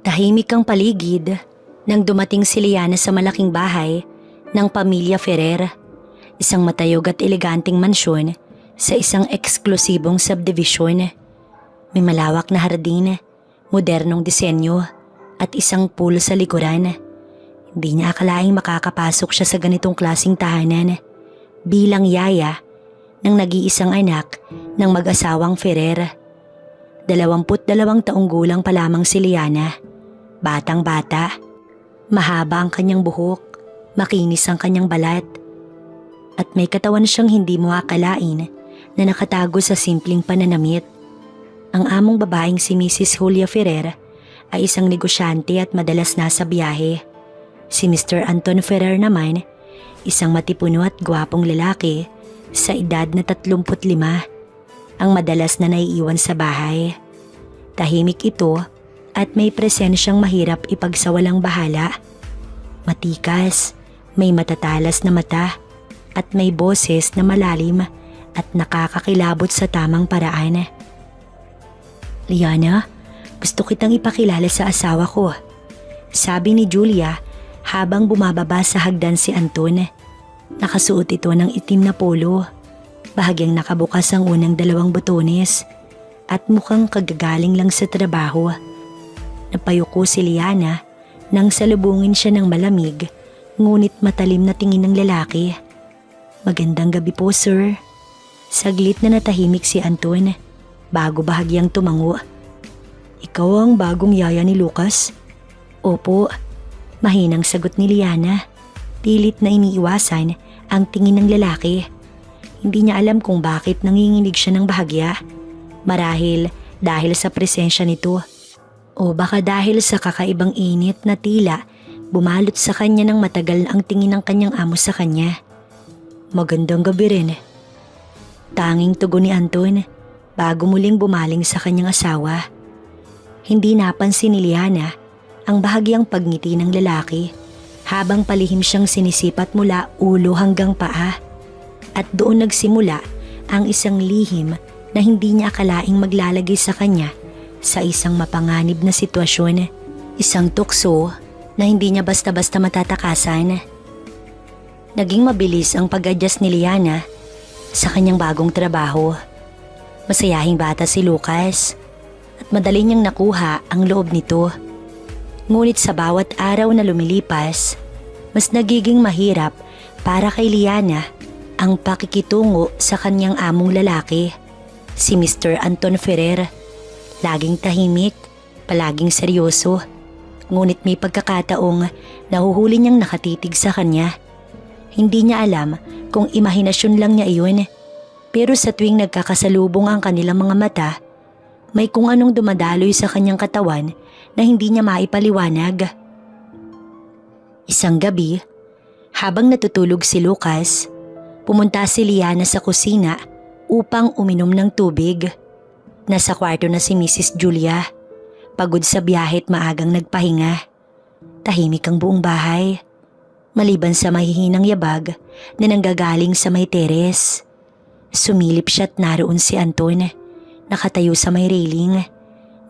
Tahimik ang paligid nang dumating si Liana sa malaking bahay ng pamilya Ferrer. Isang matayog at eleganteng mansyon sa isang eksklusibong subdivision. May malawak na hardin, modernong disenyo at isang pool sa likuran. Hindi niya akalaing makakapasok siya sa ganitong klaseng tahanan bilang yaya ng nag-iisang anak ng mag-asawang Ferrer. 22 taong gulang pa lamang si Liana. Batang-bata, mahaba ang kanyang buhok, makinis ang kanyang balat, at may katawan siyang hindi mo akalain na nakatago sa simpleng pananamit. Ang among babaeng si Mrs. Julia Ferrer ay isang negosyante at madalas nasa biyahe. Si Mr. Anton Ferrer naman, isang matipuno at gwapong lalaki sa edad na 35, ang madalas na naiiwan sa bahay. Tahimik ito at may presensyang mahirap ipagsawalang bahala. Matikas, may matatalas na mata at may boses na malalim at nakakakilabot sa tamang paraan. Liana, gusto kitang ipakilala sa asawa ko, sabi ni Julia habang bumababa sa hagdan si Anton. Nakasuot ito ng itim na polo, bahagyang nakabukas ang unang 2 butones at mukhang kagagaling lang sa trabaho. Napayuko si Liana nang salubungin siya ng malamig ngunit matalim na tingin ng lalaki. Magandang gabi po, sir. Saglit na natahimik si Anton bago bahagyang tumango. Ikaw ang bagong yaya ni Lucas? Opo, mahinang sagot ni Liana. Pilit na iniiwasan ang tingin ng lalaki. Hindi niya alam kung bakit nanginginig siya ng bahagya. Marahil dahil sa presensya nito. O baka dahil sa kakaibang init na tila bumalot sa kanya ng matagal ang tingin ng kanyang amo sa kanya. Magandang gabi rin. Tanging tugon ni Anton bago muling bumaling sa kanyang asawa. Hindi napansin ni Liana ang bahagyang pagngiti ng lalaki habang palihim siyang sinisipat mula ulo hanggang paa. At doon nagsimula ang isang lihim na hindi niya akalaing maglalagay sa kanya sa isang mapanganib na sitwasyon. Isang tukso na hindi niya basta-basta matatakasan. Naging mabilis ang pag-adjust ni Liana sa kanyang bagong trabaho. Masayahing bata si Lucas at madali niyang nakuha ang loob nito. Ngunit sa bawat araw na lumilipas, mas nagiging mahirap para kay Liana ang pakikitungo sa kanyang among lalaki, si Mr. Anton Ferrer. Laging tahimik, palaging seryoso, ngunit may pagkakataong nahuhuli niyang nakatitig sa kanya. Hindi niya alam kung imahinasyon lang niya iyon, pero sa tuwing nagkakasalubong ang kanilang mga mata, may kung anong dumadaloy sa kanyang katawan na hindi niya maipaliwanag. Isang gabi, habang natutulog si Lucas, pumunta si Liana sa kusina upang uminom ng tubig. Nasa kwarto na si Mrs. Julia, pagod sa biyahe at maagang nagpahinga. Tahimik ang buong bahay, maliban sa mahihinang yabag na nanggagaling sa may teres. Sumilip siya at naroon si Anton, nakatayo sa may railing,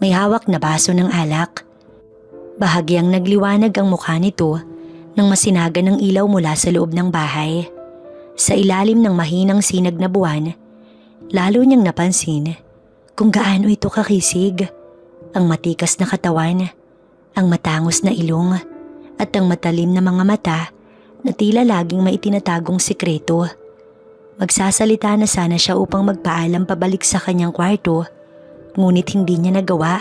may hawak na baso ng alak. Bahagyang nagliwanag ang mukha nito nang masinaga ng ilaw mula sa loob ng bahay. Sa ilalim ng mahinang sinag na buwan, lalo niyang napansin kung gaano ito kakisig. Ang matikas na katawan, ang matangos na ilong, at ang matalim na mga mata na tila laging may itinatagong sikreto. Magsasalita na sana siya upang magpaalam pabalik sa kanyang kwarto, ngunit hindi niya nagawa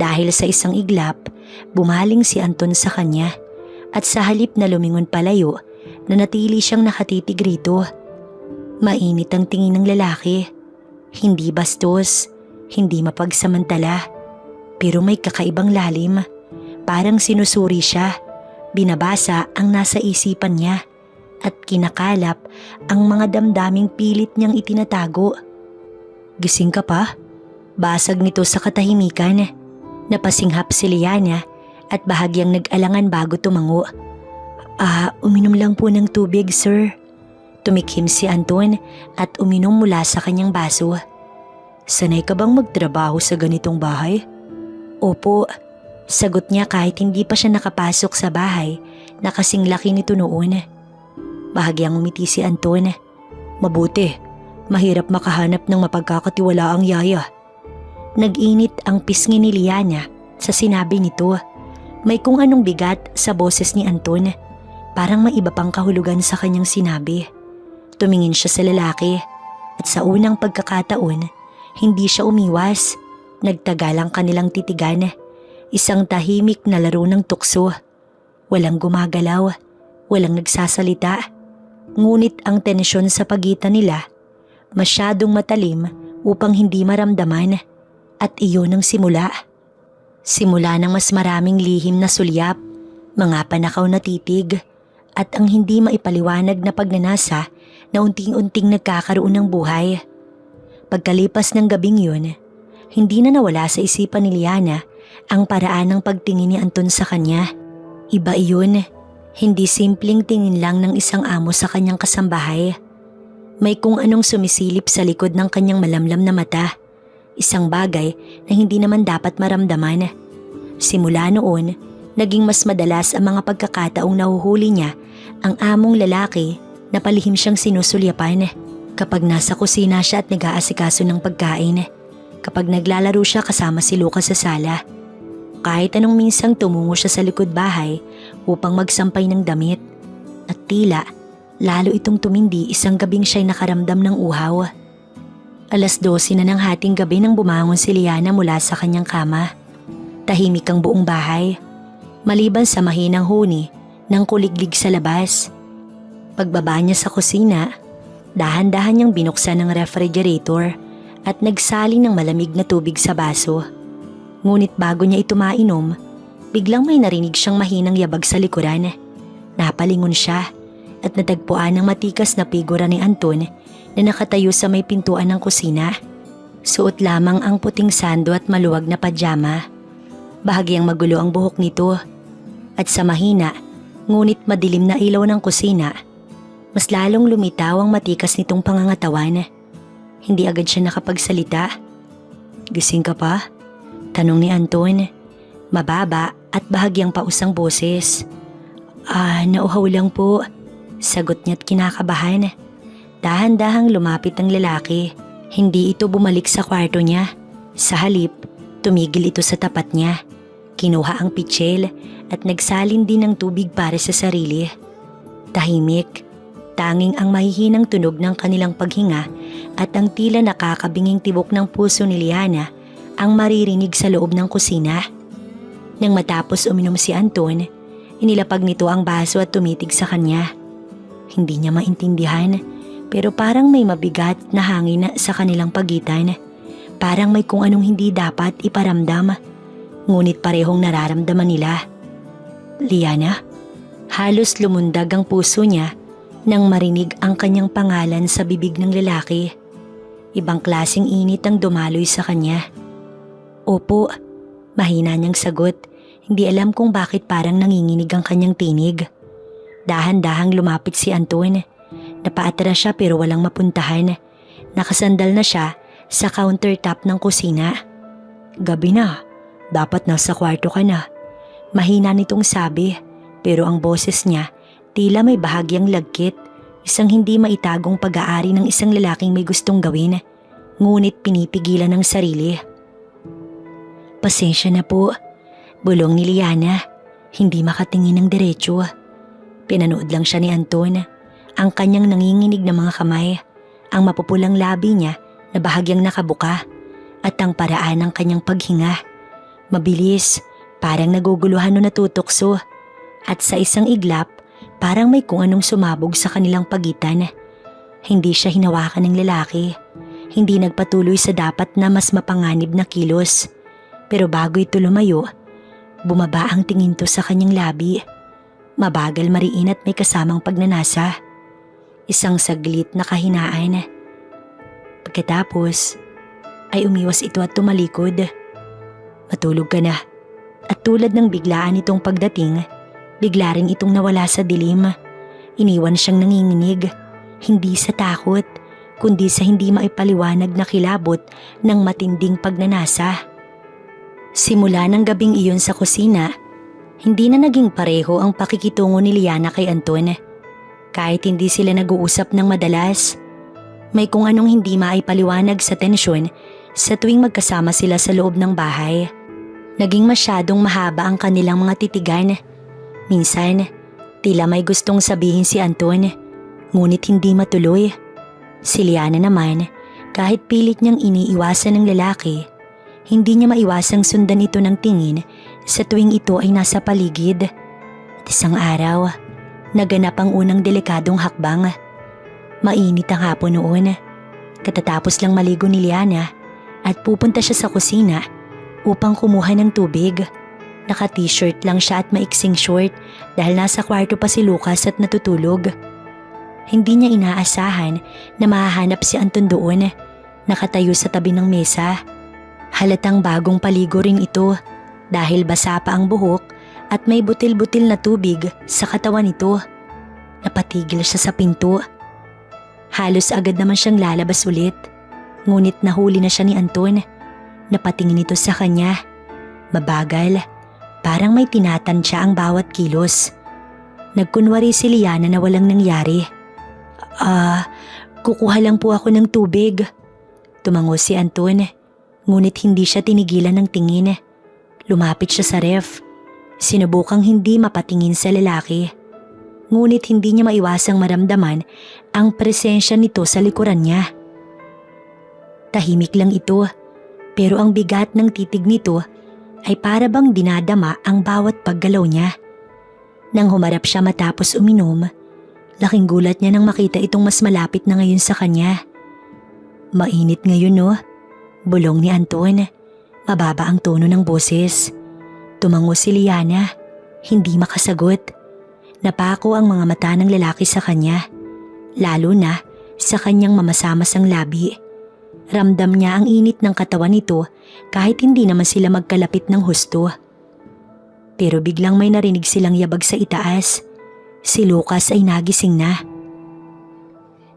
dahil sa isang iglap bumaling si Anton sa kanya at sa halip na lumingon palayo, nanatili siyang nakatitig rito. Mainit ang tingin ng lalaki, hindi bastos, hindi mapagsamantala, pero may kakaibang lalim. Parang sinusuri siya, binabasa ang nasa isipan niya at kinakalap ang mga damdaming pilit niyang itinatago. Gising ka pa? Basag nito sa katahimikan. Napasinghap si Liana at bahagyang nag-alangan bago tumango. Uminom lang po ng tubig, sir. Tumikhim si Anton at uminom mula sa kanyang baso. Sanay ka bang magtrabaho sa ganitong bahay? Opo, Sagot niya kahit hindi pa siya nakapasok sa bahay na kasing laki nito noon. Bahagyang umiti si Anton. Mabuti, mahirap makahanap ng mapagkakatiwalaang yaya. Nag-init ang pisngi ni Liana sa sinabi nito. May kung anong bigat sa boses ni Anton. Parang may iba pang kahulugan sa kanyang sinabi. Tumingin siya sa lalaki at sa unang pagkakataon, hindi siya umiwas. Nagtagal ang kanilang titigan. Isang tahimik na laro ng tukso. Walang gumagalaw, walang nagsasalita. Ngunit ang tensyon sa pagitan nila, masyadong matalim upang hindi maramdaman. At iyon ang simula. Simula ng mas maraming lihim na sulyap, mga panakaw na titig, at ang hindi maipaliwanag na pagnanasa na unting-unting nagkakaroon ng buhay. Pagkalipas ng gabing yun, hindi na nawala sa isipan ni Liana ang paraan ng pagtingin ni Anton sa kanya. Iba iyon, hindi simpleng tingin lang ng isang amo sa kanyang kasambahay. May kung anong sumisilip sa likod ng kanyang malamlam na mata. Isang bagay na hindi naman dapat maramdaman. Simula noon, naging mas madalas ang mga pagkakataong nahuhuli niya ang among lalaki na palihim siyang sinusulyapan. Kapag nasa kusina siya at nag-aasikaso ng pagkain. Kapag naglalaro siya kasama si Lucas sa sala. Kahit anong minsang tumungo siya sa likod bahay upang magsampay ng damit. At tila, lalo itong tumindi isang gabing siya'y nakaramdam ng uhaw. 12:00 na ng hating gabi nang bumangon si Liana mula sa kanyang kama. Tahimik ang buong bahay, maliban sa mahinang huni ng kuliglig sa labas. Pagbaba niya sa kusina, dahan-dahan niyang binuksan ang refrigerator at nagsalin ng malamig na tubig sa baso. Ngunit bago niya ito mainom, biglang may narinig siyang mahinang yabag sa likuran. Napalingon siya at natagpuan ang matikas na figura ni Anton na nakatayo sa may pintuan ng kusina. Suot lamang ang puting sando at maluwag na pajama. Bahagyang magulo ang buhok nito at sa mahina ngunit madilim na ilaw ng kusina, mas lalong lumitaw ang matikas nitong pangangatawan. Hindi agad siya nakapagsalita. Gising ka pa? Tanong ni Anton, mababa at bahagyang pausang boses. Nauhaw lang po, sagot niya't kinakabahan. Dahan-dahang lumapit ang lalaki. Hindi ito bumalik sa kwarto niya. Sa halip, tumigil ito sa tapat niya. Kinuha ang pitsil at nagsalin din ng tubig para sa sarili. Tahimik, tanging ang mahihinang tunog ng kanilang paghinga at ang tila nakakabinging tibok ng puso ni Liana ang maririnig sa loob ng kusina. Nang matapos uminom si Anton, inilapag nito ang baso at tumitig sa kanya. Hindi niya maintindihan, pero parang may mabigat na hangin sa kanilang pagitan. Parang may kung anong hindi dapat iparamdam, ngunit parehong nararamdaman nila. Liana, halos lumundag ang puso niya nang marinig ang kanyang pangalan sa bibig ng lalaki. Ibang klaseng init ang dumaloy sa kanya. Opo, mahina niyang sagot. Hindi alam kung bakit parang nanginginig ang kanyang tinig. Dahan-dahang lumapit si Anton. Napaatras siya pero walang mapuntahan. Nakasandal na siya sa countertop ng kusina. Gabi na, dapat nasa kwarto ka na. Mahina nitong sabi, pero ang boses niya tila may bahagyang lagkit. Isang hindi maitagong pag-aari ng isang lalaking may gustong gawin, ngunit pinipigilan ng sarili. Pasensya na po, bulong ni Liana, hindi makatingin ng diretsyo. Pinanood lang siya ni Anton, ang kanyang nanginginig na mga kamay, ang mapupulang labi niya na bahagyang nakabuka, at ang paraan ng kanyang paghinga. Mabilis, parang naguguluhan o natutokso, at sa isang iglap, parang may kung anong sumabog sa kanilang pagitan. Hindi siya hinawakan ng lalaki, hindi nagpatuloy sa dapat na mas mapanganib na kilos. Pero bago ito lumayo, bumaba ang tingin to sa kanyang labi. Mabagal mariin at may kasamang pagnanasa. Isang saglit na kahinaan. Pagkatapos, ay umiwas ito at tumalikod. Matulog ka na. At tulad ng biglaan itong pagdating, bigla rin itong nawala sa dilim. Iniwan siyang nanginginig, hindi sa takot, kundi sa hindi maipaliwanag na kilabot ng matinding pagnanasa. Simula ng gabing iyon sa kusina, hindi na naging pareho ang pakikitungo ni Liana kay Anton. Kahit hindi sila nag-uusap ng madalas, may kung anong hindi maipaliwanag sa tensyon sa tuwing magkasama sila sa loob ng bahay. Naging masyadong mahaba ang kanilang mga titigan. Minsan, tila may gustong sabihin si Anton, ngunit hindi matuloy. Si Liana naman, kahit pilit niyang iniiwasan ng lalaki, hindi niya maiwasang sundan ito ng tingin sa tuwing ito ay nasa paligid. At isang araw, naganap ang unang delikadong hakbang. Mainit ang hapon noon. Katatapos lang maligo ni Liana at pupunta siya sa kusina upang kumuha ng tubig. Naka-t-shirt lang siya at maiksing short dahil nasa kwarto pa si Lucas at natutulog. Hindi niya inaasahan na mahahanap si Anton doon, nakatayo sa tabi ng mesa. Halatang bagong paligo rin ito dahil basa pa ang buhok at may butil-butil na tubig sa katawan nito. Napatigil siya sa pinto. Halos agad naman siyang lalabas ulit, ngunit nahuli na siya ni Anton. Napatingin ito sa kanya. Mabagal, parang may tinatansya ang bawat kilos. Nagkunwari si Liana na walang nangyari. Kukuha lang po ako ng tubig. Tumango si Anton, ngunit hindi siya tinigilan ng tingin. Lumapit siya sa ref. Sinubukang hindi mapatingin sa lalaki. Ngunit hindi niya maiwasang maramdaman ang presensya nito sa likuran niya. Tahimik lang ito, pero ang bigat ng titig nito ay para bang dinadama ang bawat paggalaw niya. Nang humarap siya matapos uminom, laking gulat niya nang makita itong mas malapit na ngayon sa kanya. Mainit ngayon, no? Bulong ni Anton. Mababa ang tono ng boses. Tumango si Liana, hindi makasagot. Napako ang mga mata ng lalaki sa kanya, lalo na sa kanyang mamasamasang labi. Ramdam niya ang init ng katawan nito kahit hindi naman sila magkalapit ng husto. Pero biglang may narinig silang yabag sa itaas. Si Lucas ay nagising na.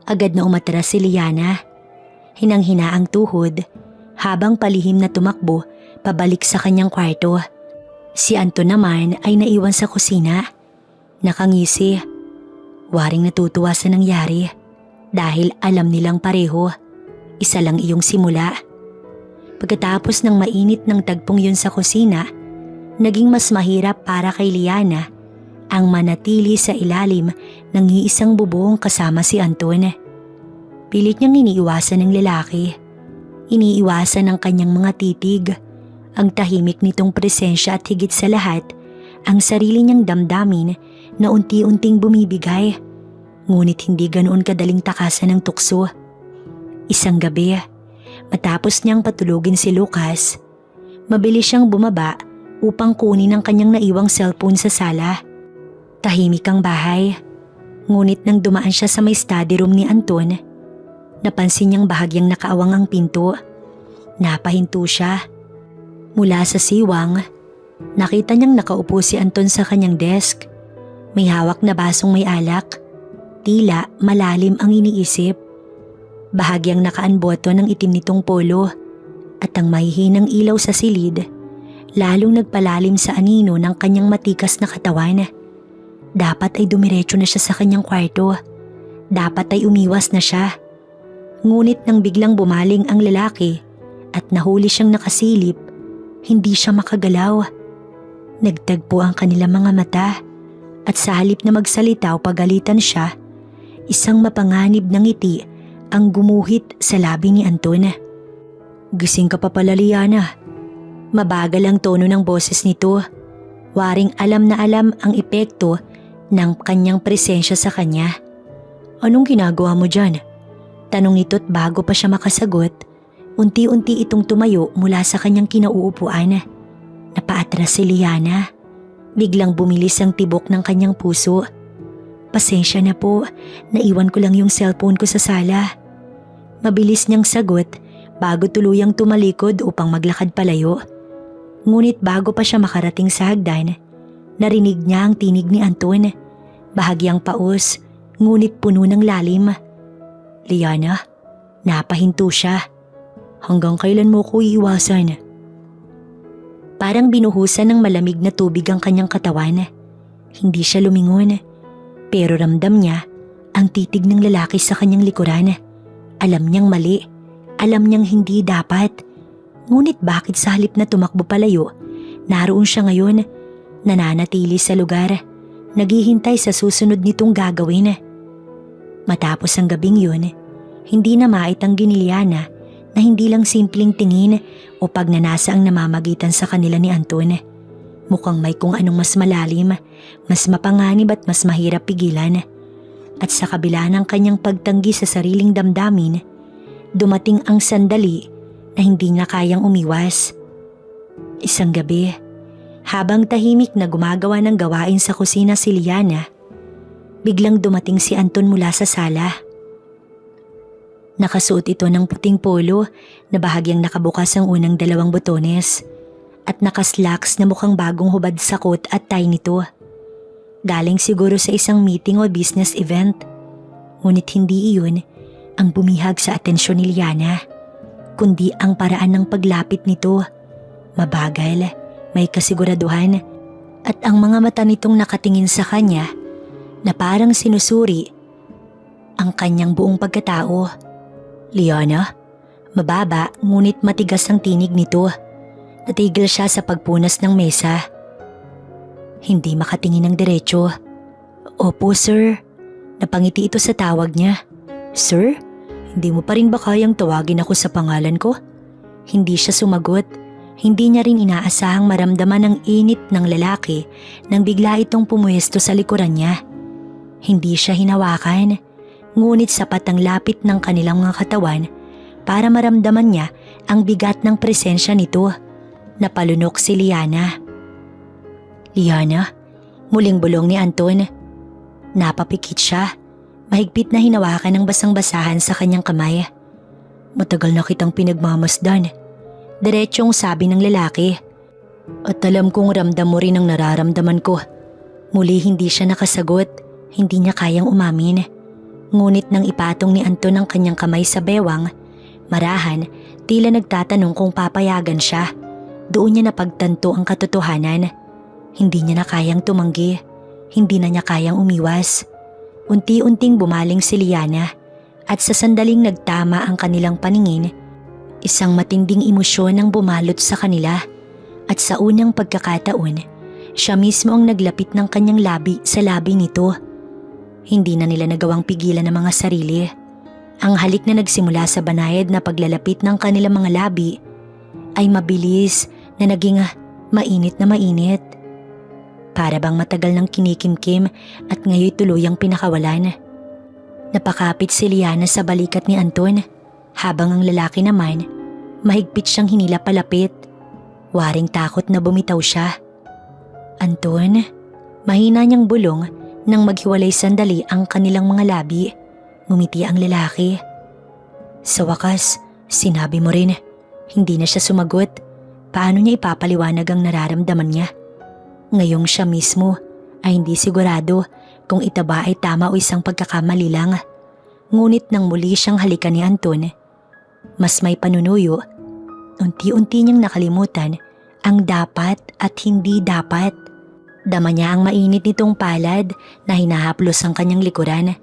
Agad na umatras si Liana. Hinang-hina ang tuhod habang palihim na tumakbo pabalik sa kanyang kwarto. Si Anton naman ay naiwan sa kusina. Nakangisi. Waring natutuwa sa nangyari dahil alam nilang pareho. Isa lang iyong simula. Pagkatapos ng mainit ng tagpong yun sa kusina, naging mas mahirap para kay Liana ang manatili sa ilalim ng iisang bubong kasama si Anton. Pilit niyang iniiwasan ng lalaki. Iniiwasan ang kanyang mga titig, ang tahimik nitong presensya at higit sa lahat, ang sarili niyang damdamin na unti-unting bumibigay, ngunit hindi ganoon kadaling takasan ng tukso. Isang gabi, matapos niyang patulugin si Lucas, mabilis siyang bumaba upang kunin ang kanyang naiwang cellphone sa sala. Tahimik ang bahay, ngunit nang dumaan siya sa may study room ni Anton, napansin niyang bahagyang nakaawang ang pinto. Napahinto siya. Mula sa siwang, nakita niyang nakaupo si Anton sa kanyang desk. May hawak na basong may alak. Tila malalim ang iniisip. Bahagyang nakaanboto ng itim nitong polo at ang mahihinang ilaw sa silid lalong nagpalalim sa anino ng kanyang matikas na katawan. Dapat ay dumiretso na siya sa kanyang kwarto. Dapat ay umiwas na siya. Ngunit nang biglang bumaling ang lalaki at nahuli siyang nakasilip, hindi siya makagalaw. Nagtagpo ang kanilang mga mata at sa halip na magsalita o pagalitan siya, isang mapanganib na ngiti ang gumuhit sa labi ni Anton. Gising ka pa pala, Liana. Mabagal ang tono ng boses nito. Waring alam na alam ang epekto ng kanyang presensya sa kanya. Anong ginagawa mo dyan? Tanong nito't bago pa siya makasagot, unti-unti itong tumayo mula sa kanyang kinauupuan. Napaatras si Liana. Biglang bumilis ang tibok ng kanyang puso. Pasensya na po, naiwan ko lang yung cellphone ko sa sala. Mabilis niyang sagot bago tuluyang tumalikod upang maglakad palayo. Ngunit bago pa siya makarating sa hagdan, narinig niya ang tinig ni Anton. Bahagyang paos, ngunit puno ng lalim. Liana, napahinto siya. Hanggang kailan mo ko iiwasan? Parang binuhusan ng malamig na tubig ang kanyang katawan. Hindi siya lumingon, pero ramdam niya ang titig ng lalaki sa kanyang likuran. Alam niyang mali, alam niyang hindi dapat. Ngunit bakit sa halip na tumakbo palayo, naroon siya ngayon, nananatili sa lugar, naghihintay sa susunod nitong gagawin. Matapos ang gabing yun, hindi na maitanggi ni Liana na hindi lang simpleng tingin o pagnanasa ang namamagitan sa kanila ni Anton. Mukhang may kung anong mas malalim, mas mapanganib at mas mahirap pigilan. At sa kabila ng kanyang pagtanggi sa sariling damdamin, dumating ang sandali na hindi niya kayang umiwas. Isang gabi, habang tahimik na gumagawa ng gawain sa kusina si Liana, biglang dumating si Anton mula sa sala. Nakasuot ito ng puting polo na bahagyang nakabukas ang unang 2 botones at nakaslacks na mukhang bagong hubad sa coat at tie nito. Galing siguro sa isang meeting o business event, ngunit hindi iyon ang bumihag sa atensyon ni Liana, kundi ang paraan ng paglapit nito. Mabagal, may kasiguraduhan, at ang mga mata nitong nakatingin sa kanya na parang sinusuri ang kanyang buong pagkatao. Liana, mababa ngunit matigas ang tinig nito. Natigil siya sa pagpunas ng mesa. Hindi makatingin ng diretso. Opo sir, napangiti ito sa tawag niya. Sir, hindi mo pa rin ba kayang tawagin ako sa pangalan ko? Hindi siya sumagot. Hindi niya rin inaasahang maramdaman ang init ng lalaki nang bigla itong pumuesto sa likuran niya. Hindi siya hinawakan, ngunit sapat ang lapit ng kanilang mga katawan para maramdaman niya ang bigat ng presensya nito. Napalunok si Liana. Liana, muling bulong ni Anton. Napapikit siya. Mahigpit na hinawakan ng basang-basahan sa kanyang kamay. Matagal na kitang pinagmamasdan. Diretsyong sabi ng lalaki. At alam kong ramdam mo rin ang nararamdaman ko. Muli hindi siya nakasagot. Hindi niya kayang umamin. Ngunit nang ipatong ni Anton ang kanyang kamay sa bewang, marahan, tila nagtatanong kung papayagan siya. Doon niya napagtanto ang katotohanan. Hindi niya na kayang tumanggi. Hindi na niya kayang umiwas. Unti-unting bumaling si Liana at sa sandaling nagtama ang kanilang paningin, isang matinding emosyon ang bumalot sa kanila at sa unang pagkakataon, siya mismo ang naglapit ng kanyang labi sa labi nito. Hindi na nila nagawang pigilan ang mga sarili. Ang halik na nagsimula sa banayad na paglalapit ng kanilang mga labi ay mabilis na naging mainit na mainit. Para bang matagal nang kinikimkim at ngayon tuluyang pinakawalan. Napakapit si Liana sa balikat ni Anton, habang ang lalaki naman, mahigpit siyang hinila palapit. Waring takot na bumitaw siya. Anton, mahina niyang bulong nang maghiwalay sandali ang kanilang mga labi. Ngumiti ang lalaki. Sa wakas, sinabi mo rin, hindi na siya sumagot. Paano niya ipapaliwanag ang nararamdaman niya? Ngayong siya mismo ay hindi sigurado kung ito ba ay tama o isang pagkakamali lang. Ngunit nang muli siyang halikan ni Anton, mas may panunuyo, unti-unti niyang nakalimutan ang dapat at hindi dapat. Dama niya ang mainit nitong palad na hinahaplos ang kanyang likuran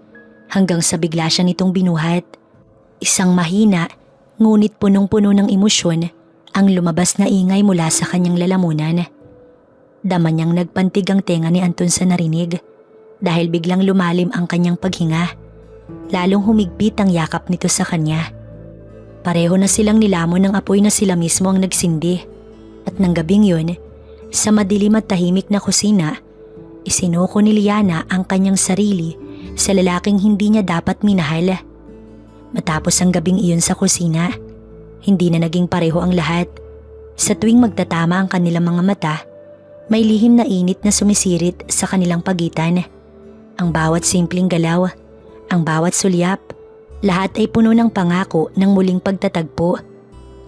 hanggang sa bigla siya nitong binuhat. Isang mahina ngunit punong-puno ng emosyon ang lumabas na ingay mula sa kanyang lalamunan. Dama niyang nagpantig ang tenga ni Anton sa narinig dahil biglang lumalim ang kanyang paghinga. Lalong humigpit ang yakap nito sa kanya. Pareho na silang nilamon ng apoy na sila mismo ang nagsindi. At nang gabing yun, sa madilim at tahimik na kusina, isinuko ni Liana ang kanyang sarili sa lalaking hindi niya dapat minahal. Matapos ang gabing iyon sa kusina, hindi na naging pareho ang lahat. Sa tuwing magtatama ang kanilang mga mata, may lihim na init na sumisirit sa kanilang pagitan. Ang bawat simpleng galaw, ang bawat sulyap, lahat ay puno ng pangako ng muling pagtatagpo.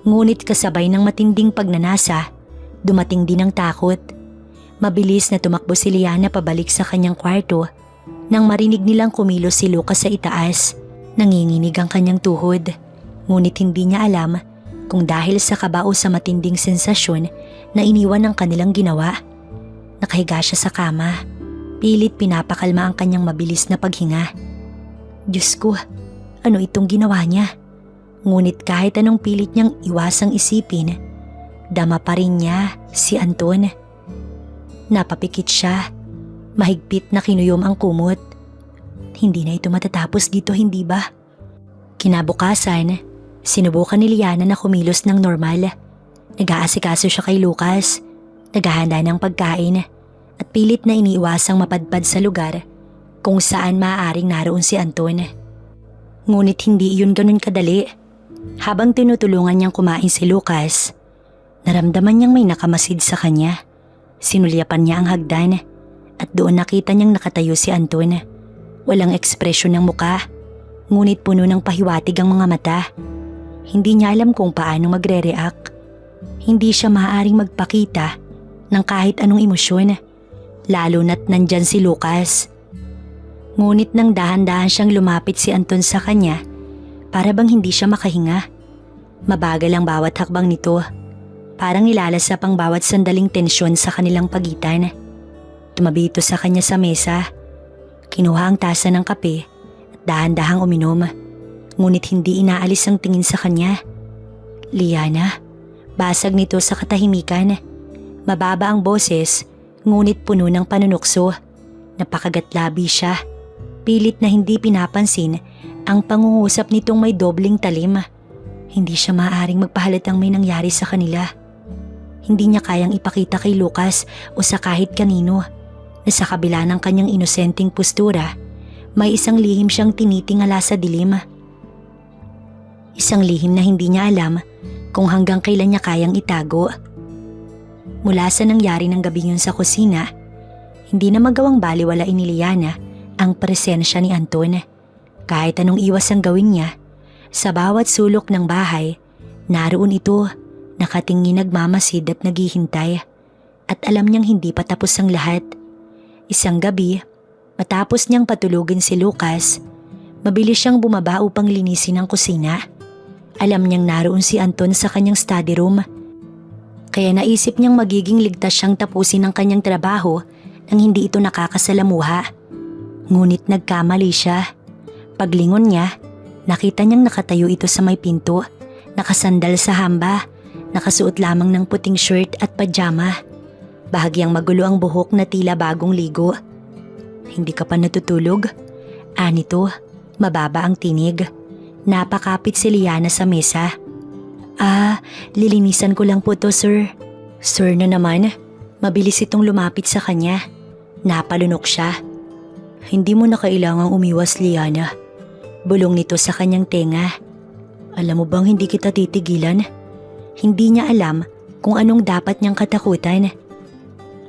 Ngunit kasabay ng matinding pagnanasa, dumating din ang takot. Mabilis na tumakbo si Liana pabalik sa kanyang kwarto nang marinig nilang kumilos si Lucas sa itaas. Nanginginig ang kanyang tuhod, ngunit hindi niya alam kung dahil sa kaba o sa matinding sensasyon na iniwan ng kanilang ginawa. Nakahiga siya sa kama, pilit pinapakalma ang kanyang mabilis na paghinga. Diyos ko, ano itong ginawa niya? Ngunit kahit anong pilit niyang iwasang isipin, dama pa rin niya si Anton. Napapikit siya, mahigpit na kinuyom ang kumot. Hindi na ito matatapos dito, hindi ba? Kinabukasan, sinubukan ni Liana na kumilos ng normal. Nag-aasikaso siya kay Lucas, naghahanda ng pagkain at pilit na iniiwasang mapadpad sa lugar kung saan maaaring naroon si Anton. Ngunit hindi iyon ganun kadali. Habang tinutulungan niyang kumain si Lucas, naramdaman niyang may nakamasid sa kanya. Sinulyapan niya ang hagdan at doon nakita niyang nakatayo si Anton. Walang ekspresyon ng muka, ngunit puno ng pahiwatig ang mga mata. Hindi niya alam kung paano magre-react. Hindi siya maaaring magpakita ng kahit anong emosyon, lalo na't nandyan si Lucas. Ngunit nang dahan-dahan siyang lumapit si Anton sa kanya, para bang hindi siya makahinga. Mabagal ang bawat hakbang nito, parang nilalasap ang bawat sandaling tensyon sa kanilang pagitan. Tumabi ito sa kanya sa mesa, kinuha ang tasa ng kape at dahan-dahang uminom. Ngunit hindi inaalis ang tingin sa kanya. Liana, basag nito sa katahimikan. Mababa ang boses, ngunit puno ng panunukso. Napakagatlabi siya. Pilit na hindi pinapansin ang pangungusap nitong may dobling talim. Hindi siya maaaring magpahalatang may nangyari sa kanila. Hindi niya kayang ipakita kay Lucas o sa kahit kanino na sa kabila ng kanyang inosenteng postura, may isang lihim siyang tinitingala sa dilim. Isang lihim na hindi niya alam kung hanggang kailan niya kayang itago. Mula sa nangyari ng gabi yun sa kusina, hindi na magawang baliwalain ni Liana ang presensya ni Anton. Kahit anong iwas ang gawin niya, sa bawat sulok ng bahay, naroon ito, nakatingin nagmamasid at naghihintay. At alam niyang hindi pa tapos ang lahat. Isang gabi, matapos niyang patulugin si Lucas, mabilis siyang bumaba upang linisin ang kusina. Alam niyang naroon si Anton sa kanyang study room. Kaya naisip niyang magiging ligtas siyang tapusin ang kanyang trabaho nang hindi ito nakakasalamuha. Ngunit nagkamali siya. Paglingon niya, nakita niyang nakatayo ito sa may pinto, nakasandal sa hamba, nakasuot lamang ng puting shirt at pajama. Bahagyang magulo ang buhok na tila bagong ligo. Hindi ka pa natutulog? Anito, mababa ang tinig. Napakapit si Liana sa mesa. Lilinisan ko lang po to, sir. Sir na naman, mabilis itong lumapit sa kanya. Napalunok siya. Hindi mo na kailangang umiwas, Liana. Bulong nito sa kanyang tenga. Alam mo bang hindi kita titigilan? Hindi niya alam kung anong dapat niyang katakutan.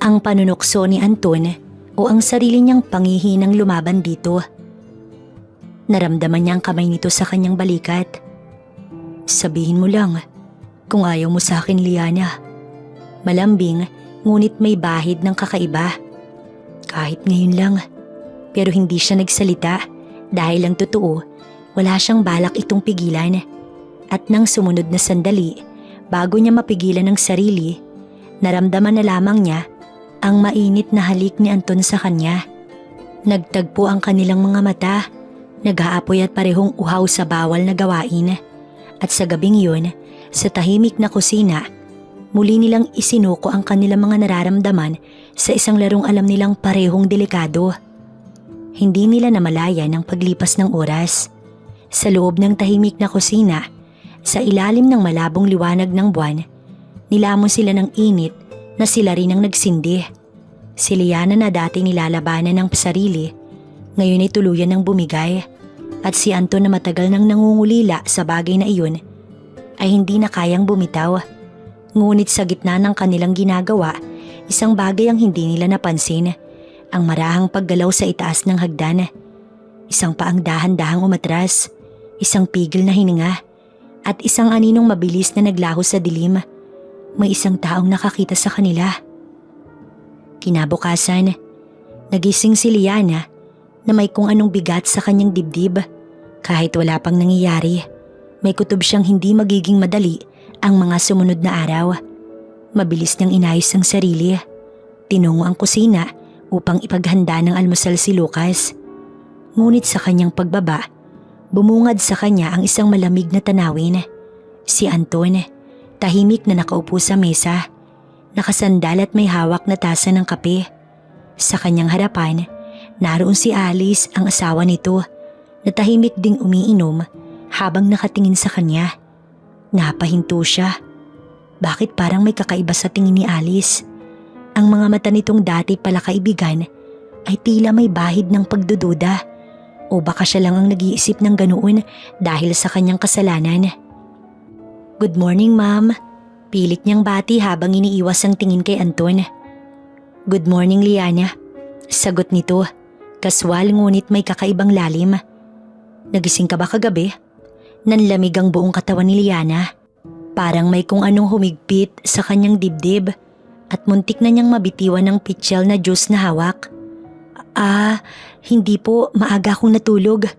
Ang panunukso ni Anton o ang sarili niyang panghihinang lumaban dito. Naramdaman niya ang kamay nito sa kanyang balikat. Sabihin mo lang kung ayaw mo sa akin, Liana. Malambing ngunit may bahid ng kakaiba. Kahit ngayon lang. Pero hindi siya nagsalita dahil ang totoo, wala siyang balak itong pigilan. At nang sumunod na sandali, bago niya mapigilan ang sarili, naramdaman na lamang niya ang mainit na halik ni Anton sa kanya. Nagtagpo ang kanilang mga mata, nag-aapoy at parehong uhaw sa bawal na gawain. At sa gabing yun, sa tahimik na kusina, muli nilang isinuko ang kanilang mga nararamdaman sa isang larong alam nilang parehong delikado. Hindi nila namalayan ang paglipas ng oras. Sa loob ng tahimik na kusina, sa ilalim ng malabong liwanag ng buwan, nilamon sila ng init na sila rin ang nagsindi. Si Liana na dati nilalabanan ng sarili, ngayon ay tuluyan ng bumigay. At si Anton na matagal nang nangungulila sa bagay na iyon, ay hindi na kayang bumitaw. Ngunit sa gitna ng kanilang ginagawa, isang bagay ang hindi nila napansin. Ang marahang paggalaw sa itaas ng hagdan. Isang paang dahan-dahang umatras, isang pigil na hininga, at isang aninong mabilis na naglaho sa dilim. May isang taong nakakita sa kanila. Kinabukasan, nagising si Liana na may kung anong bigat sa kanyang dibdib. Kahit wala pang nangyayari, may kutob siyang hindi magiging madali Ang mga sumunod na araw, mabilis niyang inayos ang sarili. Tinungo ang kusina upang ipaghanda ng almusal si Lucas. Ngunit sa kanyang pagbaba, bumungad sa kanya ang isang malamig na tanawin. Si Anton, tahimik na nakaupo sa mesa, nakasandal at may hawak na tasa ng kape. Sa kanyang harapan, naroon si Alice, ang asawa nito, na tahimik ding umiinom habang nakatingin sa kanya. Napahinto siya. Bakit parang may kakaiba sa tingin ni Alice? Ang mga mata nitong dati pala kaibigan ay tila may bahid ng pagdududa. O baka siya lang ang nag-iisip ng ganoon dahil sa kanyang kasalanan. "Good morning, ma'am." Pilit niyang bati habang iniiwas ang tingin kay Anton. "Good morning, Liana." Sagot nito, kaswal ngunit may kakaibang lalim. "Nagising ka ba kagabi?" Nanlamig ang buong katawan ni Liana. Parang may kung anong humigpit sa kanyang dibdib at muntik na niyang mabitiwan ng pitchel na juice na hawak. Hindi po, maaga akong natulog."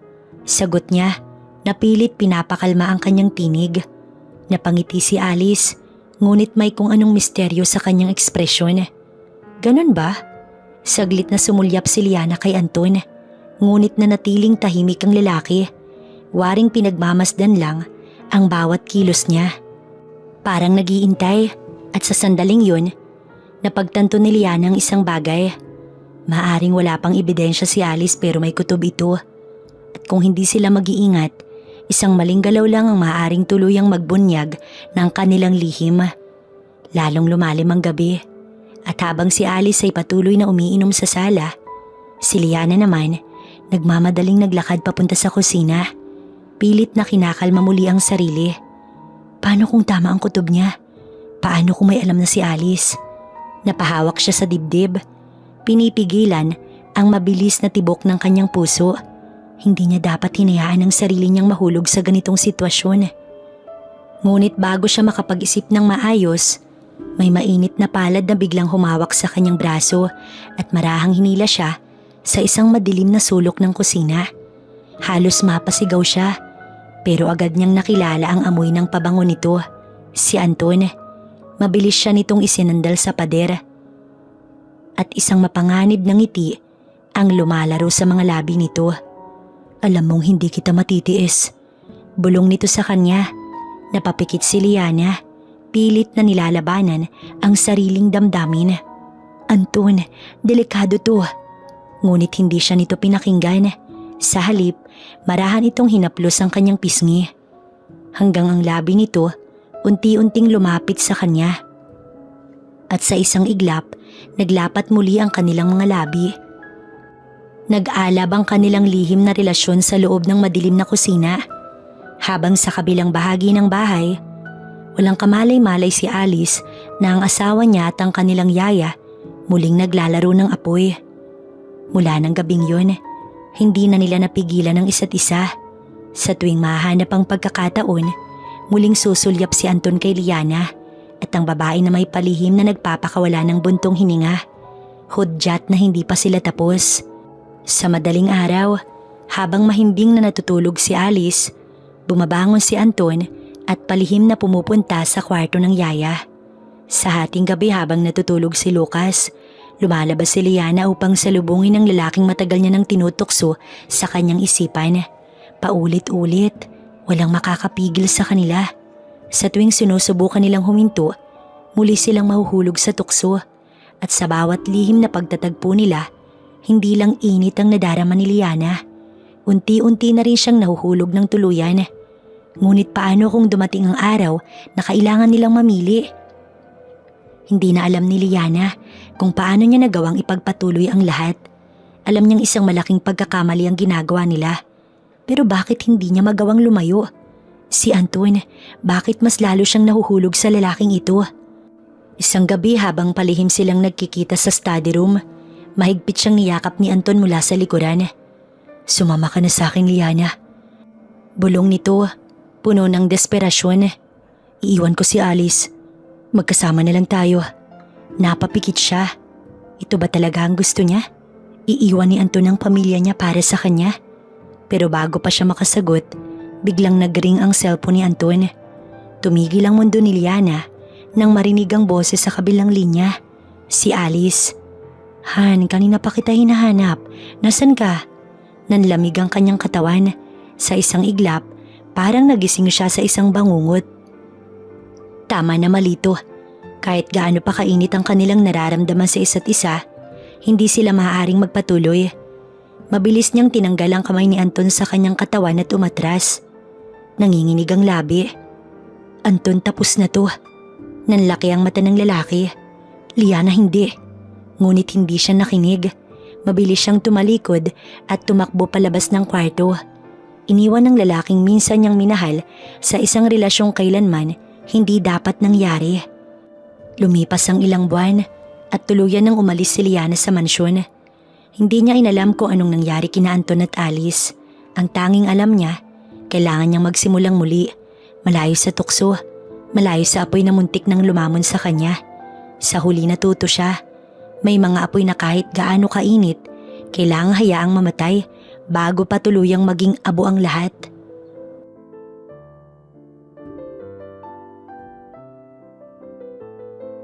Sagot niya, napilit pinapakalma ang kanyang tinig. Napangiti si Alice, ngunit may kung anong misteryo sa kanyang ekspresyon. "Ganon ba?" Saglit na sumulyap si Liana kay Anton, ngunit nanatiling tahimik ang lalaki. Waring pinagmamasdan lang ang bawat kilos niya. Parang nag-iintay, at sa sandaling yun, napagtanto ni Liana ang isang bagay. Maaring wala pang ebidensya si Alice pero may kutob ito. At kung hindi sila mag-iingat, isang maling galaw lang ang maaaring tuluyang magbunyag ng kanilang lihim. Lalong lumalim ang gabi, at habang si Alice ay patuloy na umiinom sa sala, si Liana naman nagmamadaling naglakad papunta sa kusina. Pilit na kinakalma muli ang sarili. Paano kung tama ang kutob niya? Paano kung may alam na si Alice? Napahawak siya sa dibdib. Pinipigilan ang mabilis na tibok ng kanyang puso. Hindi niya dapat hinayaan ang sarili niyang mahulog sa ganitong sitwasyon. Ngunit bago siya makapag-isip ng maayos, may mainit na palad na biglang humawak sa kanyang braso at marahang hinila siya sa isang madilim na sulok ng kusina. Halos mapasigaw siya, pero agad niyang nakilala ang amoy ng pabango nito, si Anton. Mabilis siya nitong isinandal sa pader. At isang mapanganib na ngiti ang lumalaro sa mga labi nito. "Alam mong hindi kita matitiis." Bulong nito sa kanya. Napapikit si Liana, pilit na nilalabanan ang sariling damdamin. "Anton, delikado to." Ngunit hindi siya nito pinakinggan. Sa halip, marahan itong hinaplos ang kanyang pisngi. Hanggang ang labi nito unti-unting lumapit sa kanya. At sa isang iglap, naglapat muli ang kanilang mga labi. Nag-alab ang kanilang lihim na relasyon sa loob ng madilim na kusina. Habang sa kabilang bahagi ng bahay, walang kamalay-malay si Alice na ang asawa niya at ang kanilang yaya muling naglalaro ng apoy. Mula ng gabing yun, hindi na nila napigilan ang isa't isa. Sa tuwing mahanap ang pagkakataon, muling susulyap si Anton kay Liana at ang babae na may palihim na nagpapakawala ng buntong hininga. Hudyat na hindi pa sila tapos. Sa madaling araw, habang mahimbing na natutulog si Alice, bumabangon si Anton at palihim na pumupunta sa kwarto ng yaya. Sa hating gabi habang natutulog si Lucas, lumalabas si Liana upang salubungin ang lalaking matagal niya nang tinutukso sa kanyang isipan. Paulit-ulit, walang makakapigil sa kanila. Sa tuwing sinusubukan nilang huminto, muli silang mahuhulog sa tukso. At sa bawat lihim na pagtatagpo nila, hindi lang init ang nadarama ni Liana. Unti-unti na rin siyang nahuhulog ng tuluyan. Ngunit paano kung dumating ang araw na kailangan nilang mamili? Hindi na alam ni Liana kung paano niya nagawang ipagpatuloy ang lahat. Alam niyang isang malaking pagkakamali ang ginagawa nila. Pero bakit hindi niya magawang lumayo? Si Anton, bakit mas lalo siyang nahuhulog sa lalaking ito? Isang gabi habang palihim silang nagkikita sa study room, mahigpit siyang niyakap ni Anton mula sa likuran. "Sumama ka na sa akin, Liana." Bulong nito, puno ng desperasyon. "Iiwan ko si Alice. Magkasama na lang tayo." Napapikit siya. Ito ba talaga ang gusto niya? Iiwan ni Anton ang pamilya niya para sa kanya? Pero bago pa siya makasagot, biglang nagring ang cellphone ni Anton. Tumigil ang mundo ni Liana nang marinig ang boses sa kabilang linya. Si Alice. Han, kanina pa kita hinahanap. Nasaan ka? Nanlamig ang kanyang katawan. Sa isang iglap, parang nagising siya sa isang bangungot. Tama na malito. Kahit gaano pa kainit ang kanilang nararamdaman sa isa't isa, hindi sila maaaring magpatuloy. Mabilis niyang tinanggal ang kamay ni Anton sa kanyang katawan at umatras. Nanginginig ang labi. Anton, tapos na to. Nanlaki ang mata ng lalaki. Liana, hindi. Ngunit hindi siya nakinig. Mabilis siyang tumalikod at tumakbo palabas ng kwarto. Iniwan ng lalaking minsan niyang minahal sa isang relasyong kailanman hindi dapat nangyari. Lumipas ang ilang buwan at tuluyan nang umalis si Liana sa mansyon. Hindi niya inalam kung anong nangyari kina Anton at Alice. Ang tanging alam niya, kailangan niyang magsimulang muli, malayo sa tukso, malayo sa apoy na muntik nang lumamon sa kanya. Sa huli natuto siya, may mga apoy na kahit gaano kainit, kailangang hayaang mamatay bago pa tuluyang maging abo ang lahat.